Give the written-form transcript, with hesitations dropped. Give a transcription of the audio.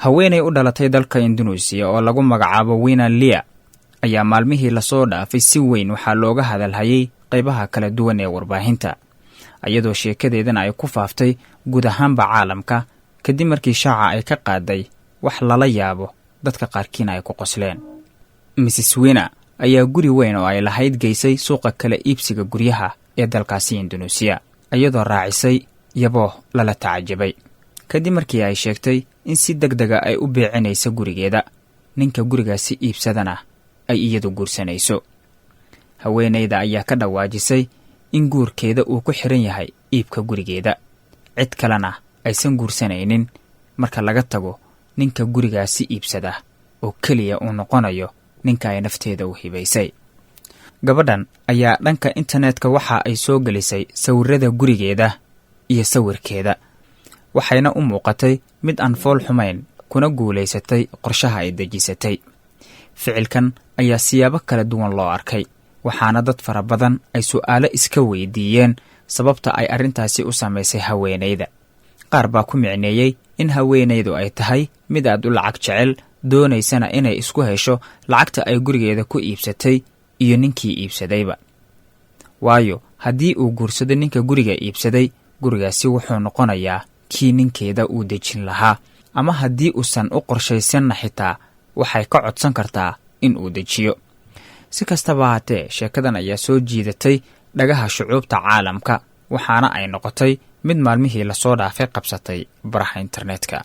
haweenay u dhalatay dalka Indonesia oo lagu magacaabo Wina Lia ayaa maalmihii la soo dhaafay si weyn waxaa looga hadalhayay qaybaha kala duwan ee warbaahinta, iyadoo sheekadeedana ay ku faaftay guud ahaanba caalamka kadib markii shaaca ay ka qaaday wax lala yaabo dadka qaarkiina ay ku qosleen. Mrs. Wina ayaa guri weyn oo ay lahayd geysay suuqa kala iibsiga guryaha ee dalkaasi Indonesia, iyadoo raacisay yaboo lala tacajabay kadib markii ay sheegtay in si degdega ay u beecinayso gurigeeda, ninka gurigaasi iibsadana ay iyadu guursanayso. Haweenayda ayaa ka dhawaajisay in guurkeeda uu ku xiran yahay iibka gurigeeda, cid kalena aysan guursanaynin marka laga tago ninka gurigaasi iibsada oo keliya uu noqonayo ninka ay nafteeda u hibaysay. Gabadhan ayaa dhanka internetka waxa ay soo gelisay sawirrada gurigeeda iyo sawirkeeda, waxayna u muuqatay mid aan fool xumayn kuna guulaysatay qorshaha ay dejisatay. Ficilkan ayaa siyaabo kala duwan loo arkay, waxaana dad fara badan ay su'aalo iska weydiiyeen sababta ay arrintaasi u samaysay haweenayda. Qaar baa ku micneeyey in haweenaydu ay tahay mid aad u lacag jecel, doonaysana inay isku hesho lacagta ay gurigeeda ku iibsatay iyo ninkii iibsadayba. Waayo haddii uu guursado ninka guriga iibsaday, gurigaasi wuxuu noqonayaa kii ninkeeda uu dejin lahaa, ama haddii uusan u qorshaysanna xitaa waxay ka codsan kartaa in uu dejiyo. Si kastaba haatee, sheekadan ayaa soo jiidatay dhagaha shucuubta caalamka, waxaana ay noqotay mid maalmihii la soo dhaafay qabsatay baraha internetka.